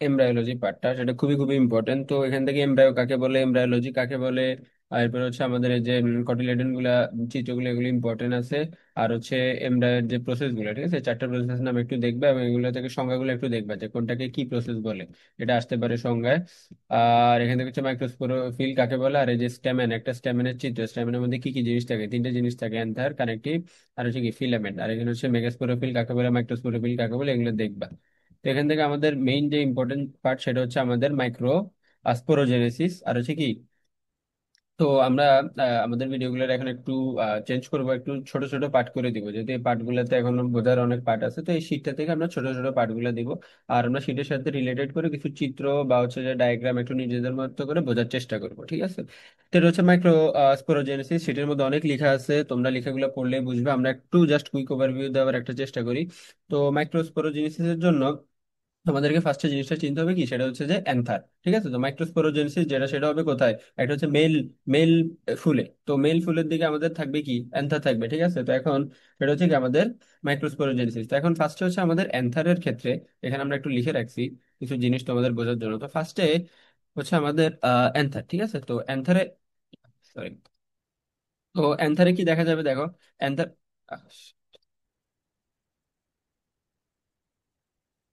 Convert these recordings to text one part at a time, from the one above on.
Embryology পার্টটা সেটা খুবই খুবই ইম্পর্টেন্ট। তো এখান থেকে এমব্রায়ো কাকে বলে, এমব্রায়োলজি কাকে বলে, আর এরপর হচ্ছে আমাদের এই যে কটিলেডন গুলা, চিত্রগুলো, এগুলো ইম্পর্টেন্ট আছে। আর হচ্ছে এমব্রায়োর যে প্রসেস গুলো, ঠিক আছে, চারটা প্রসেস নাম একটু দেখবে এবং এগুলো থেকে সংজ্ঞাগুলো একটু দেখবে যে কোনটাকে কি প্রসেস বলে, এটা আসতে পারে সংজ্ঞায়। আর এখান থেকে হচ্ছে মাইক্রোস্পোরোফিল কাকে বলে, আর এই যে স্টেমেন, একটা স্টেমেনের চিত্র, স্টেমেনের মধ্যে কি কি জিনিস থাকে, তিনটে জিনিস থাকে, অ্যান্থার, কানেক্টিভ, আর হচ্ছে কি ফিলামেন্ট। আর এখানে হচ্ছে মেগাস্পোরোফিল কাকে বলে, মাইক্রোস্পোরোফিল কাকে বলে, এগুলো দেখবা। তো এখান থেকে আমাদের মেইন যে ইম্পর্টেন্ট পার্ট সেটা হচ্ছে আমাদের মাইক্রো স্পোরোজেনেসিস। আর হচ্ছে কি, তো আমরা আমাদের ভিডিওগুলোর এখন একটু চেঞ্জ করবো, একটু ছোট ছোট পার্ট করে দিব, যেহেতু এই পার্টগুলোতে এখন বোঝার অনেক পার্ট আছে। তো এই শীটটা থেকে আমরা ছোট ছোট পার্টগুলো দিব। আর আমরা শীটের সাথে রিলেটেড করে কিছু চিত্র বা হচ্ছে যে ডায়াগ্রাম একটু নিজেদের মতো করে বোঝার চেষ্টা করবো, ঠিক আছে। তো এটা হচ্ছে মাইক্রো স্পোরোজেনেসিস। শীটের মধ্যে অনেক লেখা আছে, তোমরা লেখাগুলো পড়লেই বুঝবে। আমরা একটু জাস্ট কুইক ওভারভিউ দেওয়ার একটা চেষ্টা করি। তো মাইক্রো স্পোরোজেনেসিসের জন্য আমাদেরকে ফার্স্টে জিনিসটা চিনতে হবে কি, সেটা হচ্ছে যে অ্যান্থার, ঠিক আছে। তো মাইক্রোস্পোরোজেনেসিস যেটা, সেটা হবে কোথায়, একটা হচ্ছে মেল মেল ফুলে। তো মেল ফুলের দিকে আমাদের থাকবে কি, অ্যান্থার থাকবে, ঠিক আছে। তো এখন সেটা হচ্ছে কি আমাদের মাইক্রোস্পোরোজেনেসিস। তো এখন ফার্স্টে হচ্ছে আমাদের অ্যান্থারের ক্ষেত্রে, এখানে আমরা একটু লিখে রাখছি কিছু জিনিস তোমাদের বোঝার জন্য। তো ফার্স্টে হচ্ছে আমাদের অ্যান্থার, ঠিক আছে। তো অ্যান্থারে, সরি, তো অ্যান্থারে কি দেখা যাবে, দেখো অ্যান্থার।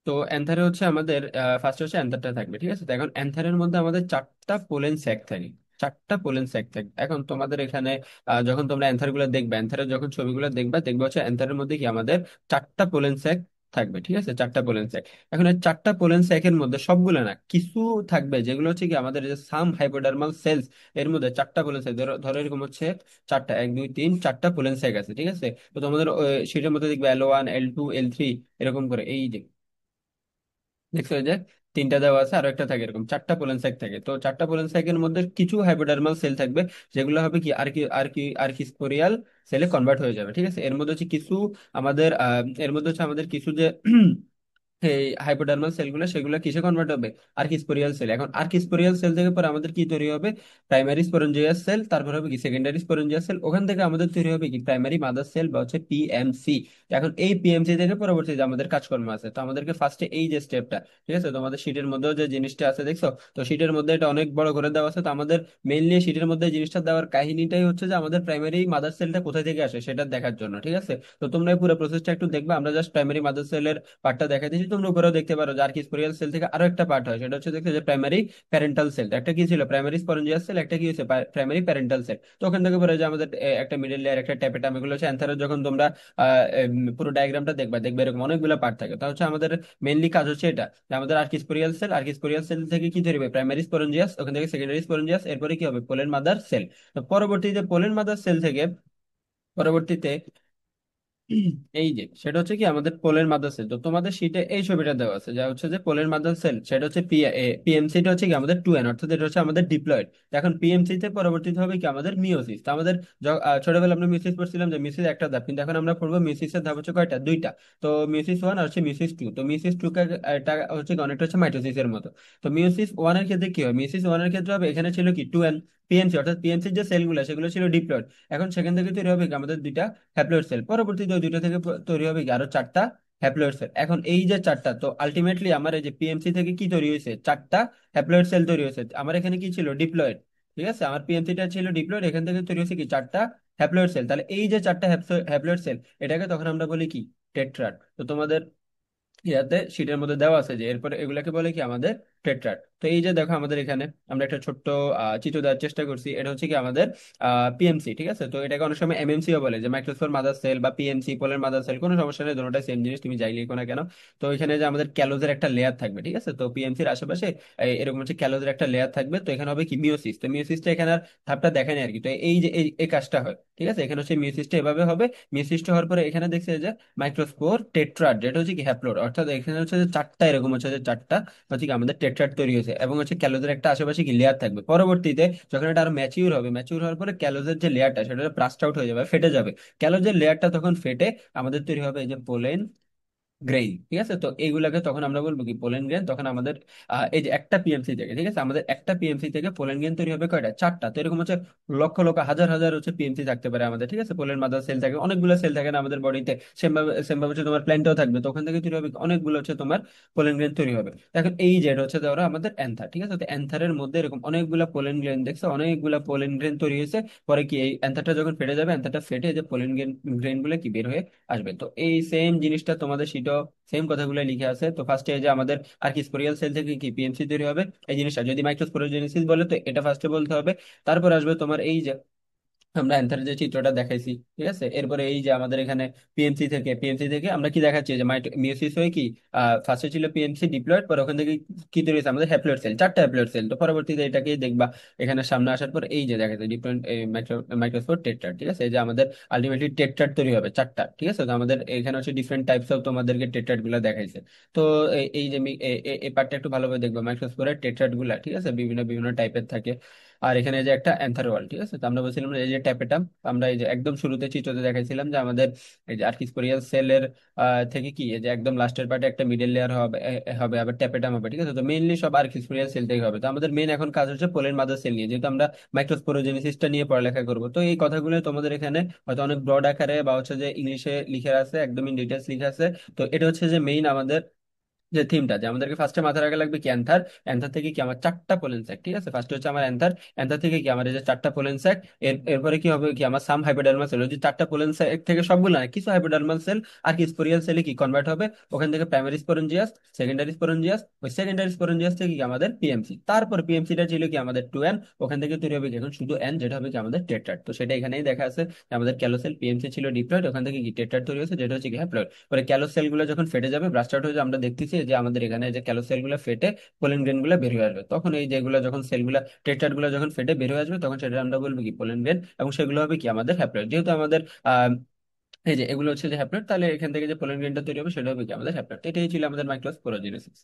তো অ্যান্থারে হচ্ছে আমাদের ফার্স্ট হচ্ছে অ্যান্থারটা থাকবে, ঠিক আছে। তো এখন অ্যান্থারের মধ্যে আমাদের চারটা পোলেন স্যাক থাকে, চারটা পোলেন স্যাক থাকে। এখন তোমাদের এখানে যখন তোমরা অ্যান্থার গুলো দেখবে, অ্যান্থারের যখন ছবিগুলো দেখবে, দেখবে হচ্ছে অ্যান্থারের মধ্যে কি আমাদের চারটা পোলেন স্যাক থাকবে, ঠিক আছে, চারটা পোলেন স্যাক। এখন এই চারটা পোলেন স্যাকের মধ্যে সবগুলো না, কিছু থাকবে যেগুলো হচ্ছে কি আমাদের যে সাম হাইপোডার্মাল সেলস, এর মধ্যে চারটা পোলেন স্যাক, ধরো ধরো এরকম হচ্ছে চারটা, এক দুই তিন, চারটা পোলেন স্যাক আছে, ঠিক আছে। তো তোমাদের সেটার মধ্যে দেখবে L1 L2 L3 এরকম করে, এই যে দেখছো এই যে তিনটা দেওয়া আছে, আরো একটা থাকে, এরকম চারটা পোলেন স্যাক থাকে। তো চারটা পোলেন স্যাকের মধ্যে কিছু হাইপোডার্মাল সেল থাকবে, যেগুলো হবে কি আর্কিস্পোরিয়াল সেলে কনভার্ট হয়ে যাবে, ঠিক আছে। এর মধ্যে হচ্ছে কিছু আমাদের এর মধ্যে হচ্ছে আমাদের কিছু যে এই হাইপোডার্মাল সেলগুলো, সেগুলো কিসে কনভার্ট হবে, আর্কিস্পোরিয়াল সেল। এখন আর্কিস্পোরিয়াল সেল থেকে পরে আমাদের কি তৈরি হবে, প্রাইমারি স্পোরেঞ্জিয়াস সেল, তারপর হবে কি সেকেন্ডারি স্পোরেঞ্জিয়াস সেল, ওখান থেকে আমাদের তৈরি হবে কি প্রাইমারি মাদার সেল বা হচ্ছে পিএমসি। এখন এই পিএমসি থেকে পরবর্তীতে আমাদের কাজকর্ম আছে। তো আমাদেরকে ফার্স্টে এই যে স্টেপটা, ঠিক আছে, তোমাদের শীটের মধ্যেও যে জিনিসটা আছে দেখছো, তো শীটের মধ্যে এটা অনেক বড় করে দেওয়া আছে। তো আমাদের মেইনলি শীটের মধ্যে জিনিসটা দেওয়ার কাহিনীটাই হচ্ছে যে আমাদের প্রাইমারি মাদার সেলটা কোথায় থেকে আসে সেটা দেখার জন্য, ঠিক আছে। তো তোমরা এই পুরো প্রসেসটা একটু দেখবে, আমরা জাস্ট প্রাইমারি মাদার সেলের পার্টটা দেখা দিয়েছি। তোমরা উপরেও দেখতে পারো যে আর্কিস্পোরিয়াল সেল থেকে আরো একটা পার্ট হয়, সেটা হচ্ছে দেখতে যে প্রাইমারি প্যারেন্টাল সেল। একটা কি ছিল, প্রাইমারি স্পরেঞ্জিয়াস সেল, একটা কি হচ্ছে প্রাইমারি প্যারেন্টাল সেল। তো ওখান থেকে পরে যে আমাদের একটা মিডল লেয়ার, একটা ট্যাপেটাম, এগুলো হচ্ছে অ্যান্থারের। যখন তোমরা পুরো ডায়াগ্রামটা দেখবা, দেখবে এরকম অনেকগুলো পার্ট থাকে। তো হচ্ছে আমাদের মেইনলি কাজ হচ্ছে এটা, যে আমাদের আর্কিস্পোরিয়াল সেল, আর্কিস্পোরিয়াল সেল থেকে কি তৈরি হবে, প্রাইমারি স্পরেঞ্জিয়াস, ওখান থেকে সেকেন্ডারি স্পরেঞ্জিয়াস, এরপরে কি হবে, পোলেন মাদার সেল। তো পরবর্তীতে পোলেন মাদার সেল থেকে পরবর্তীতে এই যে সেটা হচ্ছে কি আমাদের পোলের মাদার সেল। তো তোমাদের শীটে এই ছবিটা দেওয়া আছে, যা হচ্ছে যে পোলের মাদার সেল, সেটা হচ্ছে পিএমসি টা হচ্ছে কি আমাদের 2N, অর্থাৎ এটা হচ্ছে আমাদের ডিপ্লয়েড। এখন পিএমসি তে পরবর্তীতে হবে কি আমাদের মিওসিস। তো আমাদের ছোটবেলা আমরা মিউসিস পড়ছিলাম যে মিউসিস একটা ধাপ, কিন্তু এখন আমরা পড়বো মিউসিসের ধাপ হচ্ছে কয়টা, দুইটা। তো মিউসিস ওয়ান আর হচ্ছে মিউসিস টু। তো মিউসিস টু হচ্ছে কি অনেকটা হচ্ছে মাইটোসিসের মতো। তো মিউসিস ওয়ান এর ক্ষেত্রে কি হয়, মিউসিস ওয়ান এর ক্ষেত্রে হবে এখানে ছিল কি 2N পিএমসি, অর্থাৎ পিএমসির যে সেলগুলো সেগুলো ছিল ডিপ্লয়েড। এখন সেখান থেকে তৈরি হবে কি আমাদের দুইটা হ্যাপ্লয়েড সেল। পরবর্তীতে ওই দুইটা থেকে তৈরি হবে কি আরো চারটা হ্যাপ্লয়েড সেল। এখন এই যে চারটা, তো আলটিমেটলি আমার এই যে পিএমসি থেকে কি তৈরি হয়েছে, চারটা হ্যাপ্লয়েড সেল তৈরি হয়েছে। আমার এখানে কি ছিল, ডিপ্লয়েড, ঠিক আছে। আমার পিএমসিটা ছিল ডিপ্লয়েড, এখান থেকে তৈরি হয়েছে কি চারটা হ্যাপ্লয়েড সেল। তাহলে এই যে চারটা হ্যাপ্লয়েড সেল, এটাকে তখন আমরা বলি কি, টেট্রাড। তো তোমাদের ইয়াতে শীটের মধ্যে দেওয়া আছে যে এরপরে এগুলাকে বলে কি আমাদের টেট্রাড। তো এই যে দেখো আমাদের এখানে আমরা একটা ছোট্ট চিত্র দেওয়ার চেষ্টা করছি, এটা হচ্ছে কি আমাদের পিএমসি, ঠিক আছে। তো এটাকে অনেক সময় এমএমসিও বলে, যে মাইক্রোস্পোর মাদার সেল বা পিএমসি পোলের মাদার সেল, কোনো সমস্যা নেই, দুটোটাই সেম জিনিস, তুমি যাই লিখো না কেন। তো এখানে যে আমাদের ক্যালোজের একটা লেয়ার থাকবে, ঠিক আছে। তো পিএমসির আশেপাশে এরকম হচ্ছে ক্যালোজের একটা লেয়ার থাকবে। তো এখানে হবে কি মিওসিস। তো মিওসিসটা এখানে আর ধাপটা দেখায় না আর কি। তো এই যে এই কাজটা হয়, ঠিক আছে। এখানে হচ্ছে মিওসিসটা এভাবে হবে। মিওসিসটা হওয়ার পরে এখানে দেখছে যে মাইক্রোস্পোর টেট্রাড, যেটা হচ্ছে কি হ্যাপ্লয়েড, অর্থাৎ এখানে হচ্ছে যে চারটা, এরকম হচ্ছে যে চারটা হচ্ছে কি আমাদের টেট্রাড তৈরি হয়েছে, এবং হচ্ছে ক্যালোজের একটা আশেপাশে কি লেয়ার থাকবে। পরবর্তীতে যখন এটা আরো ম্যাচিউর হবে, ম্যাচিউর হওয়ার পরে ক্যালোজের যে লেয়ারটা সেটা ব্রাস্ট আউট হয়ে যাবে, ফেটে যাবে। ক্যালোজের লেয়ারটা তখন ফেটে আমাদের তৈরি হবে এই যে পোলেন গ্রেইন, ঠিক আছে। তো এইগুলাকে তখন আমরা বলবো কি পোলেন গ্রেন। তখন আমাদের এই যে একটা পিএমসি থেকে, ঠিক আছে, আমাদের একটা পিএমসি থেকে পোলেন গ্রেন তৈরি হবে কয়টা, চারটা। তো এরকম হচ্ছে লক্ষ লক্ষ হাজার হাজার হচ্ছে পিএমসি থাকতে পারে আমাদের, ঠিক আছে। পোলেন মাদার সেল থাকে, অনেকগুলো সেল থাকে না আমাদের বডিতে, সেম ভাবে হচ্ছে তোমার প্ল্যান্টও থাকবে, তো ওখান থেকে তৈরি হবে অনেকগুলো হচ্ছে তোমার পোলেন গ্রেন তৈরি হবে। এখন এই যেটা হচ্ছে ধরো আমাদের অ্যান্থার, ঠিক আছে। তো অ্যান্থারের মধ্যে এরকম অনেকগুলা পোলেন গ্রেন দেখছো, অনেকগুলা পোলেন গ্রেন তৈরি হয়েছে। পরে কি এই অ্যান্থারটা যখন ফেটে যাবে, অ্যান্থারটা ফেটে যে পোলেন গ্রেন গ্রেন গুলো কি বের হয়ে আসবে। তো এই সেম জিনিসটা তোমাদের শীটও সেম কথাগুলো লিখে আছে। তো ফার্স্টে এই যে আমাদের আর্কিস্পোরিয়াল সেল থেকে কি পিএমসি তৈরি হবে, এই জিনিসটা যদি মাইক্রোস্পোরোজেনেসিস বলে তো এটা ফার্স্টে বলতে হবে। তারপর আসবে তোমার এই যে আমরা অ্যান্থারের যে চিত্রটা দেখাইছি, ঠিক আছে। এরপরে এই যে আমাদের এখানে পিএমসি থেকে আমরা কি দেখাচ্ছি যে মিওসিস হয়ে কি ফার্স্টে ছিল পিএমসি ডিপ্লয়েড, পর ওখান থেকে কি তৈরি হয়েছে আমাদের হ্যাপ্লয়েড সেল, চারটা হ্যাপ্লয়েড সেল। তো পরবর্তীতে এটাকেই দেখবা এখানে সামনে আসার পর এই যে দেখা যায় ডিফারেন্ট মাইক্রোস্পোর টেট্রাড, ঠিক আছে। এই যে আমাদের আলটিমেটলি টেট্রাড তৈরি হবে চারটা, ঠিক আছে। তো আমাদের এখানে হচ্ছে ডিফারেন্ট টাইপস অফ তোমাদেরকে টেট্রাড গুলা দেখাইছে। তো এই যে এই পার্টটা একটু ভালোভাবে দেখবা, মাইক্রোস্পোরের টেট্রাড গুলা, ঠিক আছে, বিভিন্ন বিভিন্ন টাইপের থাকে। আর এখানে যে একটা অ্যান্থার ওয়াল, ঠিক আছে। তো আমরা বলছিলাম যে এই যে ট্যাপেটাম, আমরা এই যে একদম শুরুতে চিত্রতে দেখাইছিলাম যে আমাদের এই যে আর্কিস্পোরিয়াল সেলের থেকে কি এই যে একদম লাস্টের পার্টে একটা মিডল লেয়ার হবে, হবে আবার ট্যাপেটাম হবে, ঠিক আছে। তো মেইনলি সব আর্কিস্পোরিয়াল সেল থেকে হবে। তো আমাদের মেইন এখন কাজ হচ্ছে পোলের মাদার সেল নিয়ে, যেহেতু আমরা মাইক্রোস্পোরোজেনেসিসটা নিয়ে পড়ালেখা করবো। তো এই কথাগুলো তোমাদের এখানে হয়তো অনেক ব্রড আকারে বা হচ্ছে যে ইংলিশে লিখে আছে, একদম ইন ডিটেলস লিখে আছে। তো এটা হচ্ছে যে মেইন আমাদের যে থিমটা, যে আমাদেরকে ফার্স্টে মাথায় রাখা লাগবে কি অ্যান্থার। অ্যান্থার থেকে কি আমার চারটা পোলেন স্যাক, ঠিক আছে। ফার্স্টে হচ্ছে আমার অ্যান্থার, অ্যান্থার থেকে কি আমার এই যে চারটা পোলেন স্যাক। এরপরে কি হবে কি আমার সাম হাইপোডার্মাল সেল, যে চারটা পোলেন স্যাক থেকে সবগুলো না, কিছু হাইপোডার্মাল সেল আর কি স্পোরিয়াল সেলে কি কনভার্ট হবে। ওখান থেকে প্রাইমারি স্পোরেঞ্জিয়াস, সেকেন্ডারি স্পোরেঞ্জিয়াস, ওই সেকেন্ডারি স্পোরেঞ্জিয়াস থেকে কি আমাদের পিএমসি, তারপর পিএমসিটা ছিল কি আমাদের টু এন। ওখান থেকে তৈরি হবে কি এখন শুধু এন, যেটা হবে কি আমাদের টেট্রাড। তো সেটা এখানেই দেখা আছে যে আমাদের ক্যালোসেল পিএমসি ছিল ডিপ্লয়েড, ওখান থেকে কি টেট্রাড তৈরি হয়েছে, যেটা হচ্ছে কি হ্যাপ্লয়েড। পরে ক্যালোসেল গুলো যখন ফেটে যাবে, ব্রাস্ট আউট হয়ে যাবে, আমরা দেখতেছি যে আমাদের এখানে যে ক্যালোসেল গুলো ফেটে পোলেন গ্রেন গুলো বের হয়ে আসবে। তখন এই যেগুলো যখন সেলগুলো টেট্রাড গুলো যখন ফেটে বের হয়ে আসবে, তখন সেটা আমরা বলবো কি পোলেন গ্রেন, এবং সেগুলো হবে কি আমাদের হ্যাপ্লয়েড। যেহেতু আমাদের আহ এই যে এগুলো হচ্ছে যে হ্যাপ্লয়েড, তাহলে এখান থেকে যে পোলেন গ্রেনটা তৈরি হবে সেটা হবে কি আমাদের হ্যাপ্লয়েড। এটাই ছিল আমাদের মাইক্রোস্পোরোজেনেসিস।